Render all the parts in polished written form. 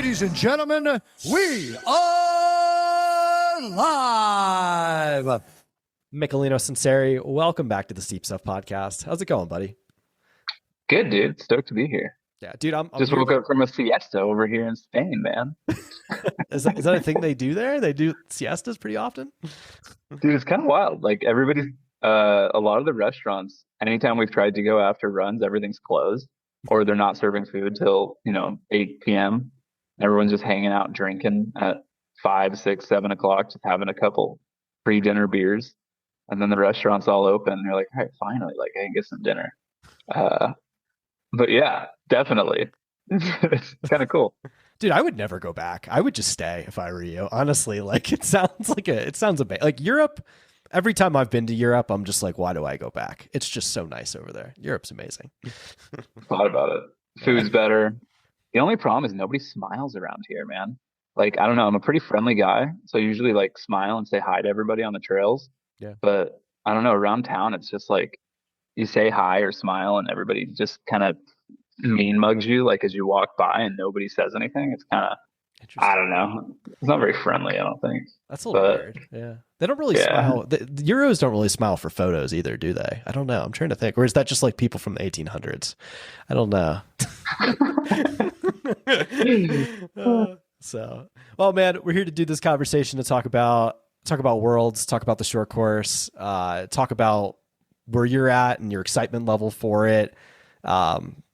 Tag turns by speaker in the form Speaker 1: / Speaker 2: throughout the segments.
Speaker 1: Ladies and gentlemen, we are live.
Speaker 2: Michelino Senseri, welcome back to the Steep Stuff Podcast. How's it going, buddy?
Speaker 3: Good, dude. Stoked to be here.
Speaker 2: Yeah, dude, I'm
Speaker 3: Just woke up from a siesta over here in Spain, man.
Speaker 2: Is that a thing they do there? They do siestas pretty often?
Speaker 3: Dude, it's kind of wild. Like everybody's, a lot of the restaurants, anytime we've tried to go after runs, everything's closed or they're not serving food till, 8 p.m. Everyone's just hanging out drinking at 5, 6, 7 o'clock, just having a couple pre-dinner beers. And then the restaurant's all open. And you're like, all right, finally, like I can get some dinner. But yeah, definitely. It's kind of cool.
Speaker 2: Dude, I would never go back. I would just stay if I were you. Honestly, like it sounds amazing. Like Europe, every time I've been to Europe, I'm just like, why do I go back? It's just so nice over there. Europe's amazing.
Speaker 3: Thought about it. Food's better. The only problem is nobody smiles around here, man. Like, I don't know, I'm a pretty friendly guy, so I usually like smile and say hi to everybody on the trails.
Speaker 2: Yeah.
Speaker 3: But I don't know, around town, it's just like you say hi or smile and everybody just kind of mean mugs you like as you walk by and nobody says anything. It's kind of, I don't know. It's not very friendly, I don't think.
Speaker 2: That's a little weird. Yeah. They don't really smile. The Euros don't really smile for photos either, do they? I don't know. I'm trying to think. Or is that just like people from the 1800s? I don't know. Well, man, we're here to do this conversation to talk about Worlds, talk about the short course, talk about where you're at and your excitement level for it.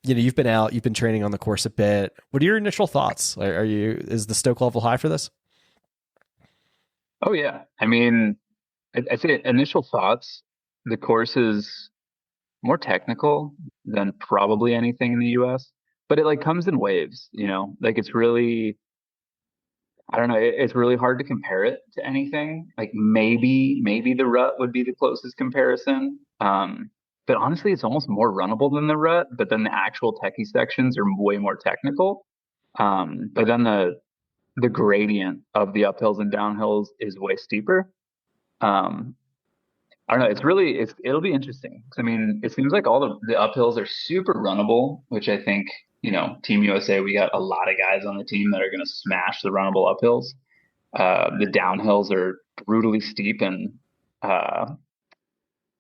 Speaker 2: You've been out, you've been training on the course a bit. What are your initial thoughts? Is the stoke level high for this?
Speaker 3: Oh yeah. I mean, I'd say initial thoughts, the course is more technical than probably anything in the US, but it like comes in waves, like it's really, I don't know. It's really hard to compare it to anything. Like maybe the rut would be the closest comparison. But honestly, it's almost more runnable than the rut. But then the actual techie sections are way more technical. But then the gradient of the uphills and downhills is way steeper. I don't know. It'll be interesting. I mean, it seems like all the uphills are super runnable, which I think, Team USA, we got a lot of guys on the team that are going to smash the runnable uphills. The downhills are brutally steep and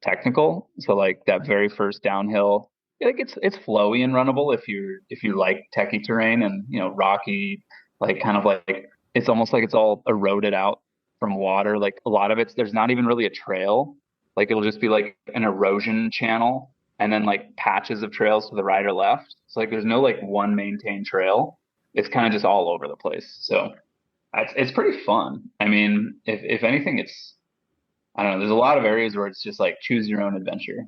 Speaker 3: technical. So like that very first downhill, like it's flowy and runnable if you like techie terrain and rocky, like kind of like it's almost like it's all eroded out from water. Like a lot of there's not even really a trail. Like it'll just be like an erosion channel and then like patches of trails to the right or left. So like there's no like one maintained trail. It's kind of just all over the place. So it's pretty fun. I mean, if anything, I don't know, there's a lot of areas where it's just like choose your own adventure,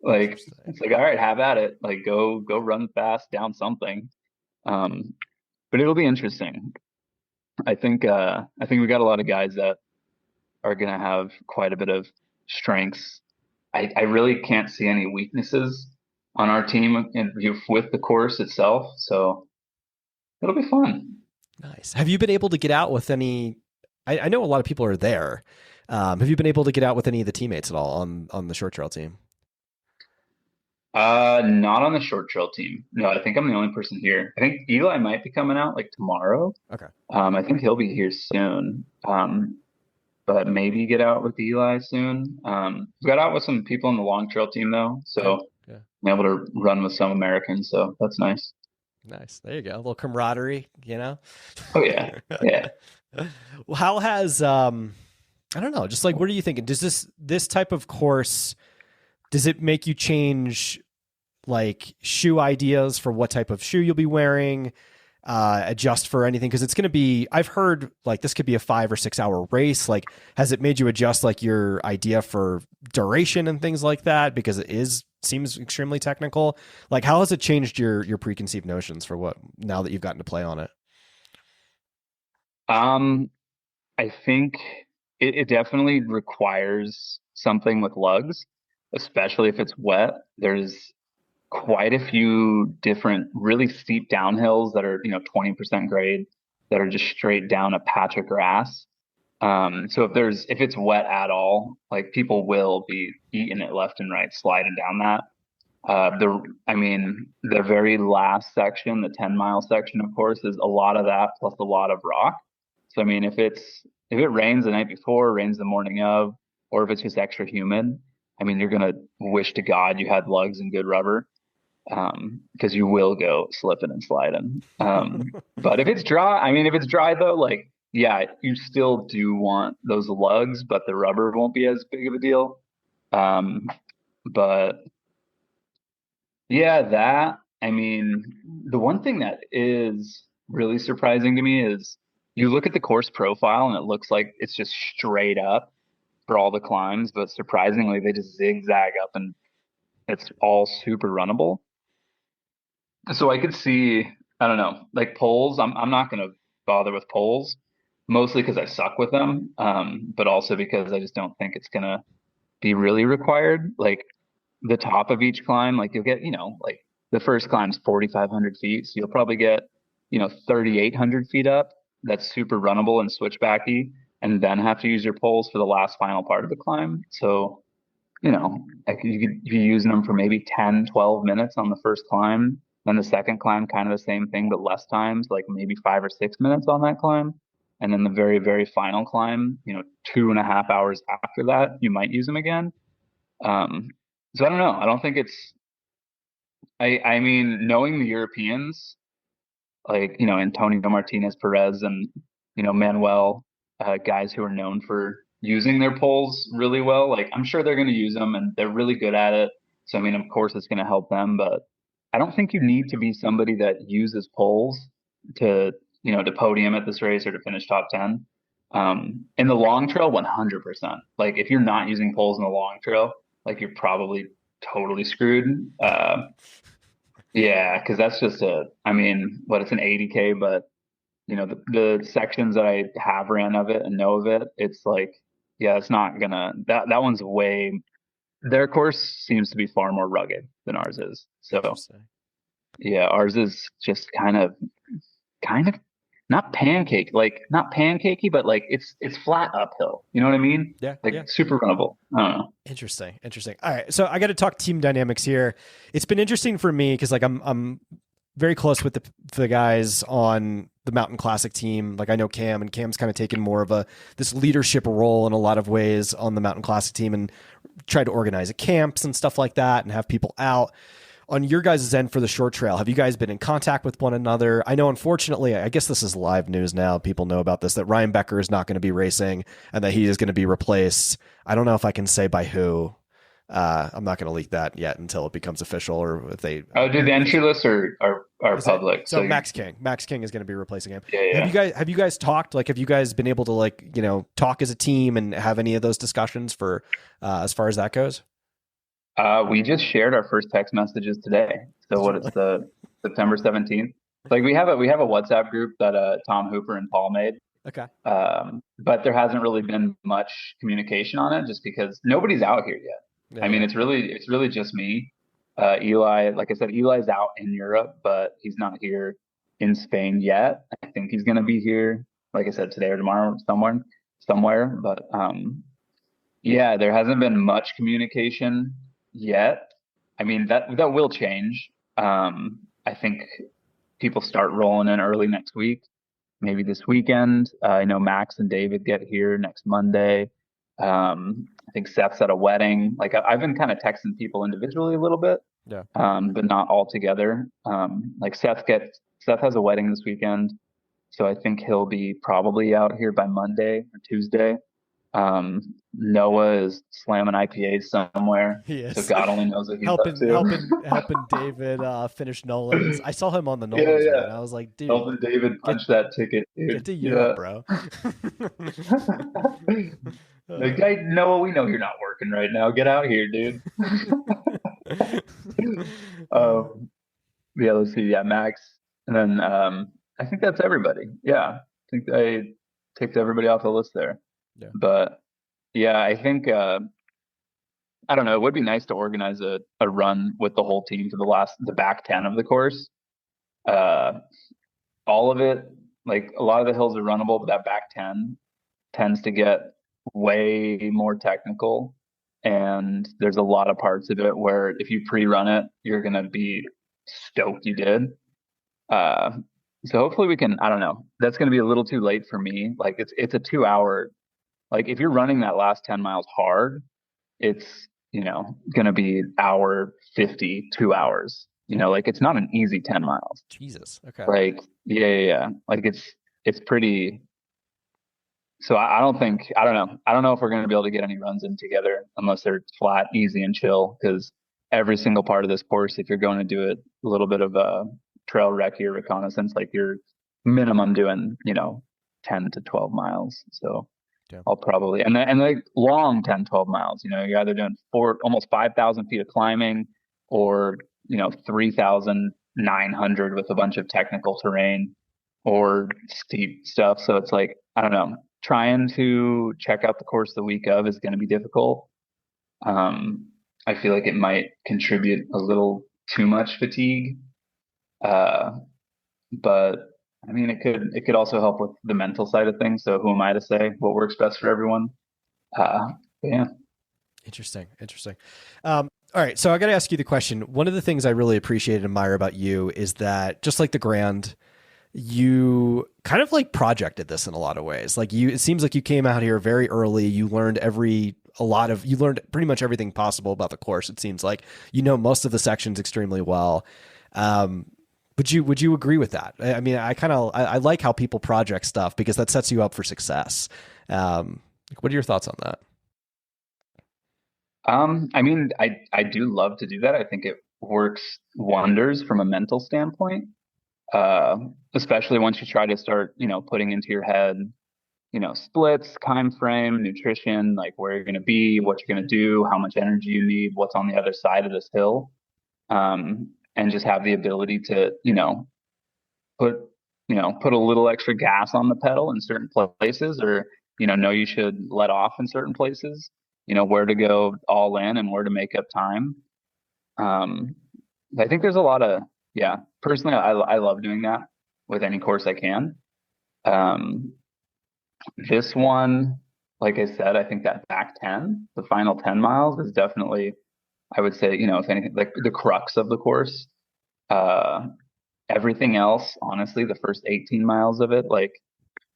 Speaker 3: like it's like, all right, have at it. Like go run fast down something. But it'll be interesting. I think we got a lot of guys that are going to have quite a bit of strengths. I really can't see any weaknesses on our team with the course itself. So it'll be fun.
Speaker 2: Nice. Have you been able to get out with any, I know a lot of people are there. Have you been able to get out with any of the teammates at all on the short trail team?
Speaker 3: Not on the short trail team. No, I think I'm the only person here. I think Eli might be coming out like tomorrow.
Speaker 2: Okay. I
Speaker 3: think he'll be here soon. But maybe get out with Eli soon. Got out with some people on the long trail team though, so I'm able to run with some Americans, so that's nice.
Speaker 2: Nice. There you go. A little camaraderie,
Speaker 3: Oh yeah. Yeah.
Speaker 2: Well, how has I don't know, just like what are you thinking? Does this type of course, does it make you change like shoe ideas for what type of shoe you'll be wearing? Adjust for anything? Because it's going to be, I've heard like this could be a 5 or 6 hour race. Like, has it made you adjust like your idea for duration and things like that? Because it seems extremely technical. Like, how has it changed your preconceived notions for what now that you've gotten to play on it?
Speaker 3: I think it definitely requires something with lugs, especially if it's wet. There's quite a few different really steep downhills that are 20% grade that are just straight down a patch of grass. So if it's wet at all, like people will be eating it left and right, sliding down that. The very last section, the 10-mile section, of course, is a lot of that plus a lot of rock. So I mean, if it rains the night before, rains the morning of, or if it's just extra humid, I mean, you're gonna wish to God you had lugs and good rubber, because you will go slipping and sliding. But if it's dry though, like yeah, you still do want those lugs, but the rubber won't be as big of a deal. Um, but yeah, I mean, the one thing that is really surprising to me is you look at the course profile and it looks like it's just straight up for all the climbs, but surprisingly, they just zigzag up and it's all super runnable. So I could see, I don't know, like poles. I'm not gonna bother with poles, mostly because I suck with them, but also because I just don't think it's gonna be really required. Like the top of each climb, like you'll get, like the first climb's 4,500 feet, so you'll probably get, 3,800 feet up. That's super runnable and switchbacky, and then have to use your poles for the last final part of the climb. So like you could be using them for maybe 10, 12 minutes on the first climb. Then the second climb, kind of the same thing, but less times, like maybe 5 or 6 minutes on that climb. And then the very, very final climb, 2.5 hours after that, you might use them again. Um, so I don't know. I don't think I mean, knowing the Europeans, like, Antonio Martinez Perez and, Manuel, guys who are known for using their poles really well. Like, I'm sure they're going to use them and they're really good at it. So, I mean, of course, it's going to help them, but I don't think you need to be somebody that uses poles to, to podium at this race or to finish top 10. In the long trail, 100%. Like, if you're not using poles in the long trail, like, you're probably totally screwed. Yeah, because that's just I mean, it's an 80K, but the sections that I have ran of it and know of it, it's like, yeah, it's not gonna, that one's their course seems to be far more rugged than ours is. So
Speaker 2: Interesting.
Speaker 3: yeah, ours is just kind of not pancakey, but like it's flat uphill. You know what I mean?
Speaker 2: Yeah,
Speaker 3: Like
Speaker 2: yeah.
Speaker 3: super runnable. I don't know.
Speaker 2: Interesting. Interesting. All right. So I got to talk team dynamics here. It's been interesting for me because like I'm very close with the guys on the Mountain Classic team. Like I know Cam, and Cam's kind of taken more of this leadership role in a lot of ways on the Mountain Classic team and tried to organize camps and stuff like that and have people out. On your guys' end for the short trail, have you guys been in contact with one another? I know, unfortunately, I guess this is live news now. People know about this, that Ryan Becker is not going to be racing and that he is going to be replaced. I don't know if I can say by who. I'm not going to leak that yet until it becomes official, or if they.
Speaker 3: Oh, dude, the entry lists are public.
Speaker 2: So Max King is going to be replacing him.
Speaker 3: Yeah.
Speaker 2: Have you guys talked? Like, have you guys been able to talk as a team and have any of those discussions for as far as that goes?
Speaker 3: We just shared our first text messages today. So it's the September 17th. Like we have a WhatsApp group that Tom Hooper and Paul made.
Speaker 2: Okay.
Speaker 3: But there hasn't really been much communication on it just because nobody's out here yet.
Speaker 2: Yeah,
Speaker 3: I mean, it's really just me. Eli, like I said, Eli's out in Europe, but he's not here in Spain yet. I think he's gonna be here, like I said, today or tomorrow somewhere. But yeah, there hasn't been much communication yet. I mean, that will change. I think people start rolling in early next week, maybe this weekend. I know Max and David get here next Monday. I think Seth's at a wedding. Like I've been kind of texting people individually a little bit,
Speaker 2: Yeah.
Speaker 3: but not all together. Like Seth has a wedding this weekend, so I think he'll be probably out here by Monday or Tuesday. Noah is slamming IPAs somewhere.
Speaker 2: He is.
Speaker 3: So God only knows what he's
Speaker 2: helping
Speaker 3: up to.
Speaker 2: helping David finish Nolans. I saw him on the Nolans.
Speaker 3: Yeah.
Speaker 2: Man. I was like, dude,
Speaker 3: Helping David punch that ticket, dude.
Speaker 2: Get to Europe, bro.
Speaker 3: Like, hey, Noah, we know you're not working right now. Get out here, dude. Yeah, let's see. Yeah, Max. And then I think that's everybody. Yeah. I think I ticked everybody off the list there.
Speaker 2: Yeah.
Speaker 3: But yeah, I think I don't know, it would be nice to organize a run with the whole team for the back 10 of the course. All of it, like a lot of the hills are runnable, but that back 10 tends to get way more technical and there's a lot of parts of it where if you pre-run it, you're gonna be stoked you did. Uh, so hopefully we can. I don't know. That's gonna be a little too late for me. Like it's a 2 hour. Like if you're running that last 10 miles hard, it's gonna be hour 50, 2 hours. Like it's not an easy 10 miles.
Speaker 2: Jesus. Okay.
Speaker 3: Like yeah. Like it's pretty. So I don't think, I don't know. I don't know if we're going to be able to get any runs in together unless they're flat, easy, and chill. Because every single part of this course, if you're going to do it, a little bit of a trail recce or reconnaissance, like you're minimum doing, 10 to 12 miles. So
Speaker 2: Yeah.
Speaker 3: I'll probably, and like long 10, 12 miles, you're either doing almost 5,000 feet of climbing or, 3,900 with a bunch of technical terrain or steep stuff. So it's like, I don't know, trying to check out the course the week of is going to be difficult. I feel like it might contribute a little too much fatigue. But I mean, it could also help with the mental side of things. So who am I to say what works best for everyone? Yeah.
Speaker 2: Interesting. All right. So I got to ask you the question. One of the things I really appreciate and admire about you is that just like the Grand, you kind of like projected this in a lot of ways. Like it seems like you came out here very early. You learned you learned pretty much everything possible about the course. It seems like, most of the sections extremely well. Would you agree with that? I mean, I like how people project stuff because that sets you up for success. What are your thoughts on that?
Speaker 3: I mean, I do love to do that. I think it works wonders from a mental standpoint. Especially once you try to start, putting into your head, splits, time frame, nutrition, like where you're going to be, what you're going to do, how much energy you need, what's on the other side of this hill. And just have the ability to, put, put a little extra gas on the pedal in certain places or, know you should let off in certain places, where to go all in and where to make up time. I think there's a lot of, yeah, personally, I love doing that with any course I can. This one, like I said, I think that back 10, the final 10 miles is definitely, I would say, if anything, like the crux of the course. Everything else, honestly, the first 18 miles of it, like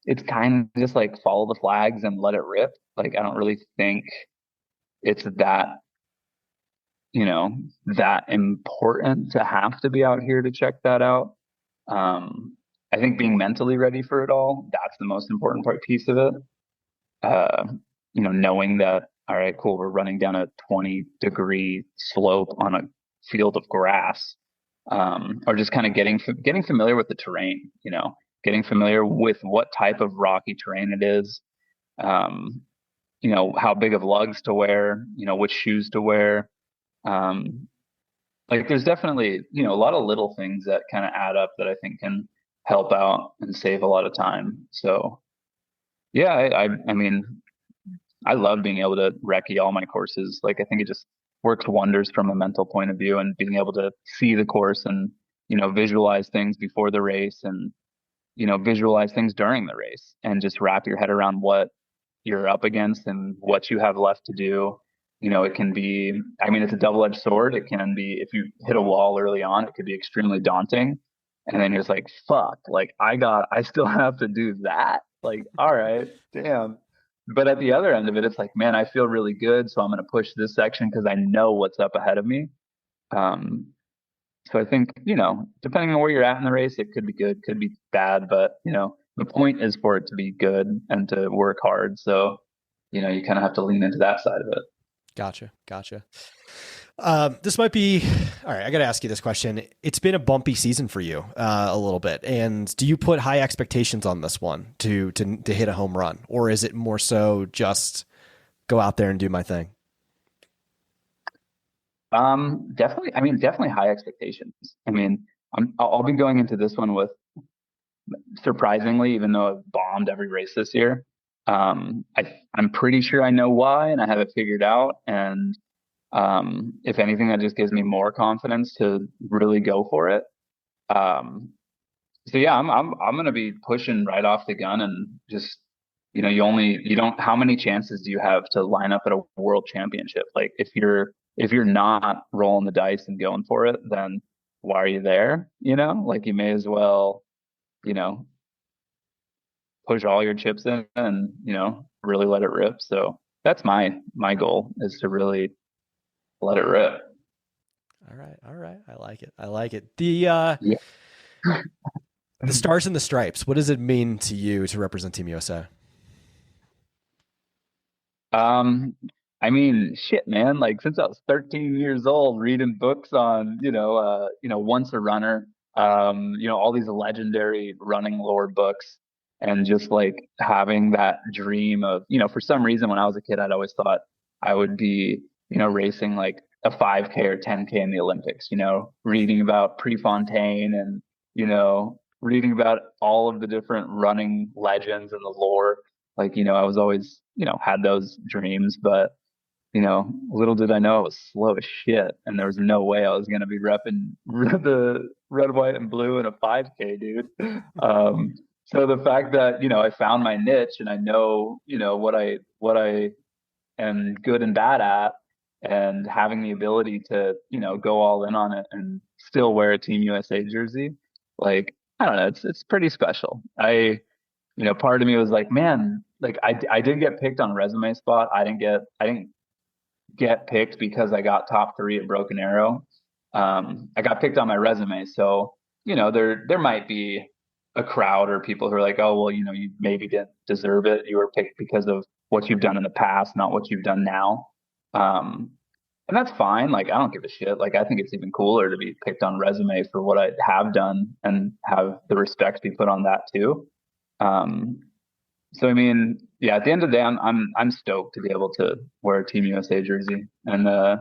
Speaker 3: it's kind of just like follow the flags and let it rip. Like I don't really think it's that, that important to have to be out here to check that out. I think being mentally ready for it all, that's the most important piece of it. Knowing that, all right, cool, we're running down a 20-degree slope on a field of grass, or just kind of getting familiar with the terrain, getting familiar with what type of rocky terrain it is, how big of lugs to wear, which shoes to wear. Like there's definitely, a lot of little things that kind of add up that I think can help out and save a lot of time. So yeah, I mean, I love being able to recce all my courses. Like I think it just works wonders from a mental point of view and being able to see the course and, visualize things before the race and, visualize things during the race and just wrap your head around what you're up against and what you have left to do. It can be, I mean, it's a double-edged sword. It can be, if you hit a wall early on, it could be extremely daunting. And then you're just like, fuck, like I still have to do that. Like, all right, damn. But at the other end of it, it's like, man, I feel really good. So I'm going to push this section because I know what's up ahead of me. So I think, depending on where you're at in the race, it could be good, could be bad. But, the point is for it to be good and to work hard. So, you kind of have to lean into that side of it.
Speaker 2: Gotcha. This might be, all right, I got to ask you this question. It's been a bumpy season for you a little bit. And do you put high expectations on this one to hit a home run? Or is it more so just go out there and do my thing?
Speaker 3: Definitely high expectations. I mean, I'll be going into this one with, surprisingly, even though I've bombed every race this year, I'm pretty sure I know why and I have it figured out. And if anything, that just gives me more confidence to really go for it. So yeah, I'm going to be pushing right off the gun and just you don't, how many chances do you have to line up at a world championship? Like if you're not rolling the dice and going for it, then why are you there? Like you may as well, you know, push all your chips in and, really let it rip. So that's my goal, is to really let it rip.
Speaker 2: All right, all right. I like it. I like it. The stars and the stripes. What does it mean to you to represent Team USA?
Speaker 3: Um, I mean, shit, man. Like since I was 13 years old, reading books on, Once a Runner, all these legendary running lore books, and just like having that dream of, for some reason when I was a kid, I'd always thought I would be, racing like a 5K or 10K in the Olympics, reading about Prefontaine and, reading about all of the different running legends and the lore. Like, I was always, had those dreams, but, little did I know I was slow as shit. And there was no way I was going to be repping the red, white, and blue in a 5K, dude. So the fact that, I found my niche and I know, what I am good and bad at, and having the ability to, go all in on it and still wear a Team USA jersey, like, I don't know, it's pretty special. Part of me was like, man, like I did get picked on resume spot. I didn't get picked because I got top three at Broken Arrow. I got picked on my resume. So, there might be a crowd or people who are like, oh, well, you maybe didn't deserve it. You were picked because of what you've done in the past, not what you've done now. Um, and that's fine. Like, I don't give a shit. Like, I think it's even cooler to be picked on resume for what I have done and have the respect be put on that too. Um, so I mean, yeah, at the end of the day, I'm stoked to be able to wear a Team USA jersey, and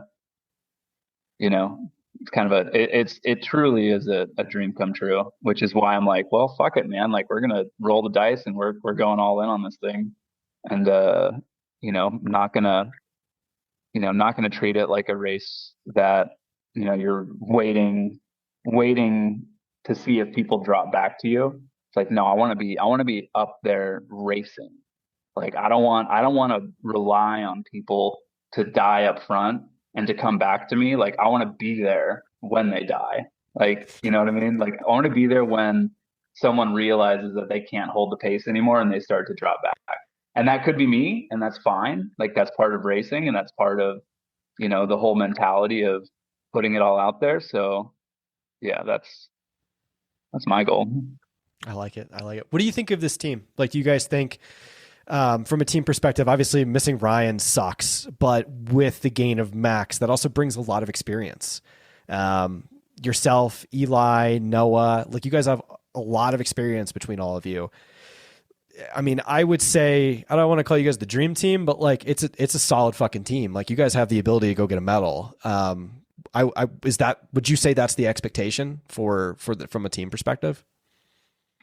Speaker 3: you know, it's kind of it truly is a dream come true, which is why I'm like, well, fuck it, man. Like we're gonna roll the dice and we're going all in on this thing, and not gonna not gonna treat it like a race that you're waiting to see if people drop back to you. It's like, no, I want to be up there racing. Like I don't want to rely on people to die up front and to come back to me. Like I want to be there when they die. Like, you know what I mean? Like I want to be there when someone realizes that they can't hold the pace anymore and they start to drop back. And that could be me, and that's fine. Like that's part of racing and that's part of, the whole mentality of putting it all out there. So yeah, that's my goal.
Speaker 2: I like it. I like it. What do you think of this team? Like, do you guys think, from a team perspective, obviously missing Ryan sucks, but with the gain of Max, that also brings a lot of experience. Yourself, Eli, Noah, like you guys have a lot of experience between all of you. I mean, I would say, I don't want to call you guys the dream team, but like it's a solid fucking team. Like you guys have the ability to go get a medal. Would you say that's the expectation from a team perspective?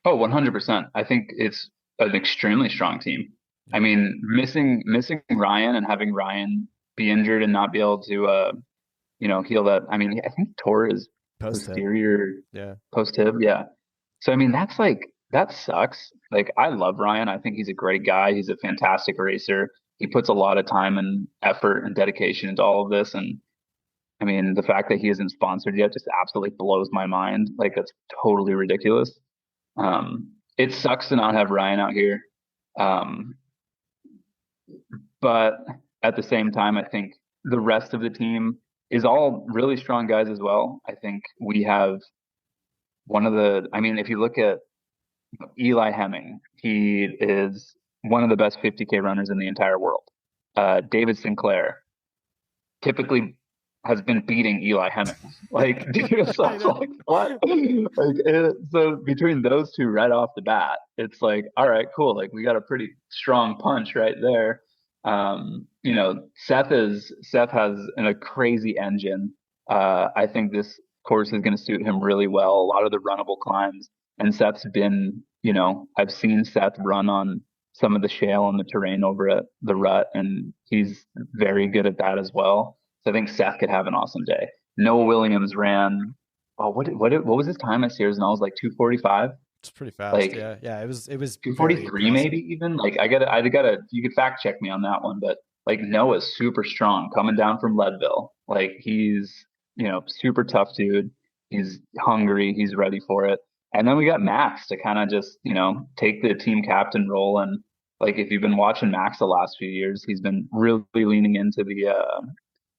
Speaker 3: Oh, 100%. I think it's an extremely strong team. I mean, missing Ryan and having Ryan be injured and not be able to heal that. I mean, I think tore his posterior post hip. Yeah. So I mean, that sucks. Like I love Ryan. I think he's a great guy. He's a fantastic racer. He puts a lot of time and effort and dedication into all of this. And I mean, the fact that he isn't sponsored yet just absolutely blows my mind. Like that's totally ridiculous. It sucks to not have Ryan out here. Um, but at the same time, I think the rest of the team is all really strong guys as well. I think we have I mean, if you look at Eli Hemming, he is one of the best 50K runners in the entire world. David Sinclair typically has been beating Eli Hemming. Like, dude, so it's like, what? So between those two right off the bat, it's like, all right, cool. Like we got a pretty strong punch right there. Seth has a crazy engine. I think this course is going to suit him really well. A lot of the runnable climbs, and Seth's been, I've seen Seth run on some of the shale and the terrain over at the rut, and he's very good at that as well. So I think Seth could have an awesome day. Noah Williams ran, what was his time at Sears? And I was like 2:45.
Speaker 2: It's pretty fast.
Speaker 3: Like
Speaker 2: Yeah. Yeah. It was very
Speaker 3: 243
Speaker 2: impressive.
Speaker 3: maybe even. Like I gotta you could fact check me on that one, but like Noah's super strong coming down from Leadville. Like he's, super tough dude. He's hungry, he's ready for it. And then we got Max to kind of just, take the team captain role. And like if you've been watching Max the last few years, he's been really leaning into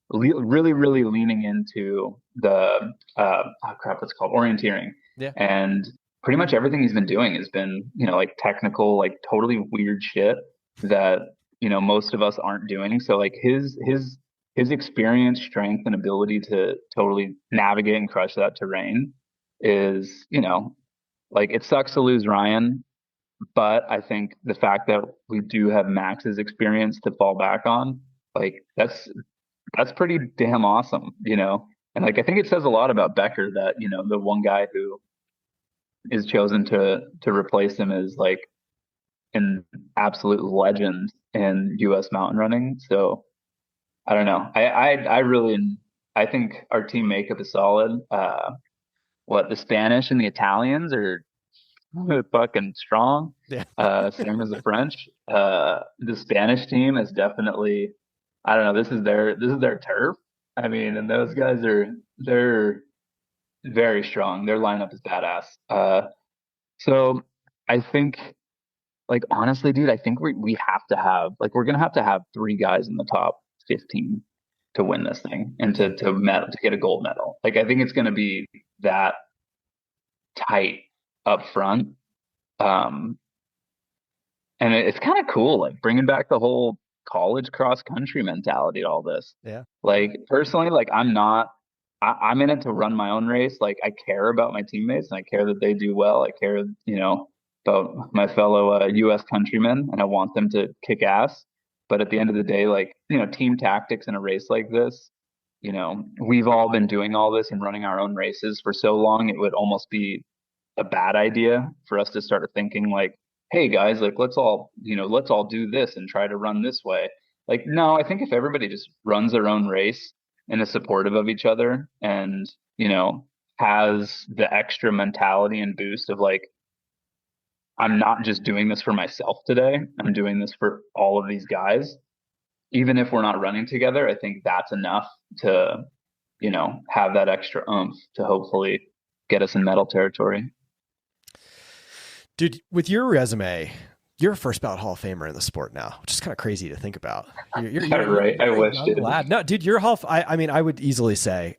Speaker 3: really leaning into the oh crap, what's it called, orienteering.
Speaker 2: Yeah.
Speaker 3: And pretty much everything he's been doing has been, like technical, like totally weird shit that, most of us aren't doing. So like his experience, strength, and ability to totally navigate and crush that terrain is, like it sucks to lose Ryan, but I think the fact that we do have Max's experience to fall back on, like that's pretty damn awesome. And like I think it says a lot about Becker that, the one guy who is chosen to replace him is like an absolute legend in US mountain running. So I don't know. I think our team makeup is solid. What the Spanish and the Italians are fucking strong.
Speaker 2: Yeah.
Speaker 3: Same as the French. The Spanish team is definitely, I don't know, this is their turf. I mean, and those guys they're very strong. Their lineup is badass. So I think, like honestly, dude, I think we have to have, like, we're gonna have to have three guys in the top 15 to win this thing and to get a gold medal. Like I think it's gonna be that tight up front. Um, and it's kind of cool, like bringing back the whole college cross country mentality to all this.
Speaker 2: Yeah.
Speaker 3: Like personally, like I'm in it to run my own race. Like I care about my teammates and I care that they do well. I care, about my fellow U.S. countrymen, and I want them to kick ass. But at the end of the day, like, team tactics in a race like this, we've all been doing all this and running our own races for so long, it would almost be a bad idea for us to start thinking like, hey guys, like let's all do this and try to run this way. Like, no, I think if everybody just runs their own race and is supportive of each other and, has the extra mentality and boost of like, I'm not just doing this for myself today, I'm doing this for all of these guys. Even if we're not running together, I think that's enough to, have that extra oomph to hopefully get us in medal territory.
Speaker 2: Dude, with your resume, you're a first ballot Hall of Famer in the sport now, which is kind of crazy to think about. You're
Speaker 3: right. I wish,
Speaker 2: dude. No, dude, you're a Hall of, I mean, I would easily say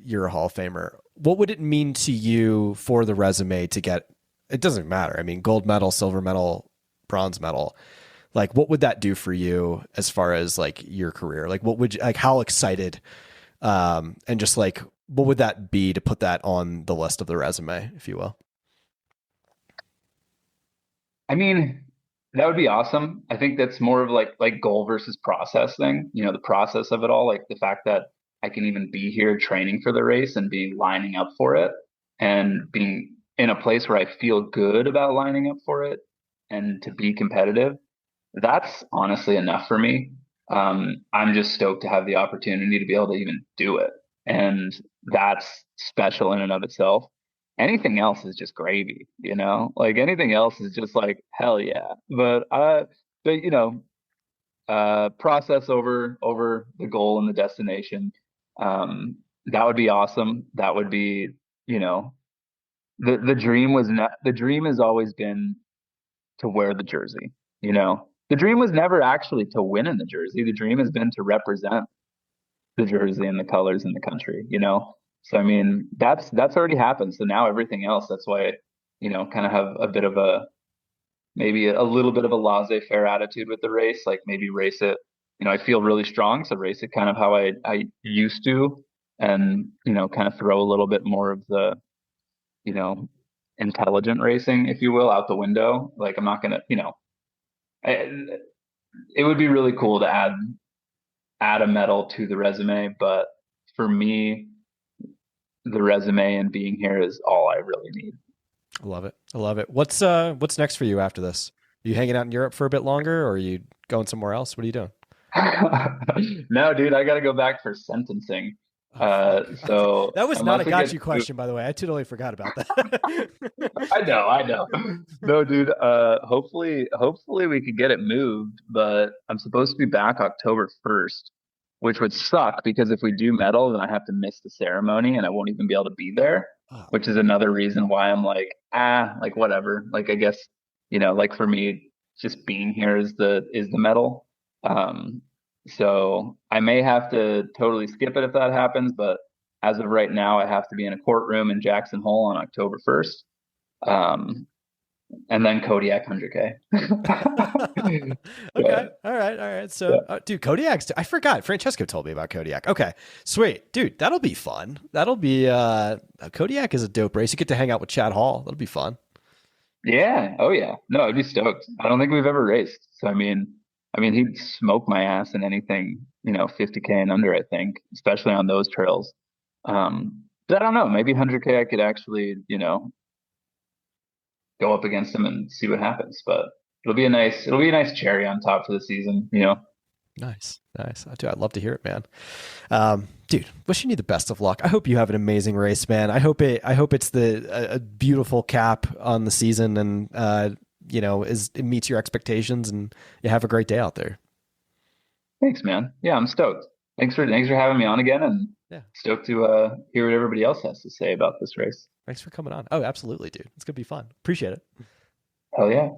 Speaker 2: you're a Hall of Famer. What would it mean to you for the resume to get, it doesn't matter. I mean, gold medal, silver medal, bronze medal. Like, what would that do for you as far as like your career? Like, what would you, like, how excited, and just like, what would that be to put that on the list of the resume, if you will?
Speaker 3: I mean, that would be awesome. I think that's more of like goal versus process thing. The process of it all, like the fact that I can even be here training for the race and be lining up for it and being in a place where I feel good about lining up for it and to be competitive. That's honestly enough for me. I'm just stoked to have the opportunity to be able to even do it. And that's special in and of itself. Anything else is just gravy. Like anything else is just like, hell yeah. But process over the goal and the destination. That would be awesome. That would be, the dream was not, the dream has always been to wear the jersey. The dream was never actually to win in the jersey. The dream has been to represent the jersey and the colors in the country. So I mean, that's already happened. So now everything else, that's why, kind of have a bit of maybe a little bit of a laissez-faire attitude with the race. Like maybe race it, I feel really strong, so race it kind of how I used to, and kind of throw a little bit more of the, intelligent racing, if you will, out the window. Like I'm not gonna, it would be really cool to add a medal to the resume, but for me, the resume and being here is all I really need.
Speaker 2: I love it. I love it. What's next for you after this? Are you hanging out in Europe for a bit longer, or are you going somewhere else? What are you doing?
Speaker 3: No, dude, I got to go back for sentencing. So
Speaker 2: that was not a
Speaker 3: unless it
Speaker 2: got
Speaker 3: gets
Speaker 2: you question, by the way. I totally forgot about that.
Speaker 3: I know. No, dude. Hopefully we could get it moved, but I'm supposed to be back October 1st, which would suck because if we do medal, then I have to miss the ceremony and I won't even be able to be there,
Speaker 2: Oh,
Speaker 3: which is another reason why I'm like, like whatever. Like I guess, like for me, just being here is the medal. Um, so I may have to totally skip it if that happens, but as of right now, I have to be in a courtroom in Jackson Hole on October 1st. And then Kodiak 100K.
Speaker 2: okay.
Speaker 3: Yeah.
Speaker 2: All right. All right.
Speaker 3: Yeah.
Speaker 2: So, dude, Kodiak's, I forgot. Francesco told me about Kodiak. Okay. Sweet. Dude, that'll be fun. That'll be, Kodiak is a dope race. You get to hang out with Chad Hall. That'll be fun.
Speaker 3: Yeah. Oh yeah. No, I'd be stoked. I don't think we've ever raced. So I mean, he'd smoke my ass in anything, 50K and under, I think, especially on those trails. But I don't know. Maybe 100K I could actually, go up against him and see what happens. But it'll be a nice cherry on top for the season.
Speaker 2: Nice. Nice. Dude, I'd love to hear it, man. Dude, wishing you the best of luck. I hope you have an amazing race, man. I hope it's a beautiful cap on the season and, it meets your expectations and you have a great day out there.
Speaker 3: Thanks, man. Yeah, I'm stoked. Thanks for having me on again, and
Speaker 2: Yeah.
Speaker 3: stoked to hear what everybody else has to say about this race.
Speaker 2: Thanks for coming on. Oh, absolutely, dude. It's going to be fun. Appreciate it.
Speaker 3: Hell yeah.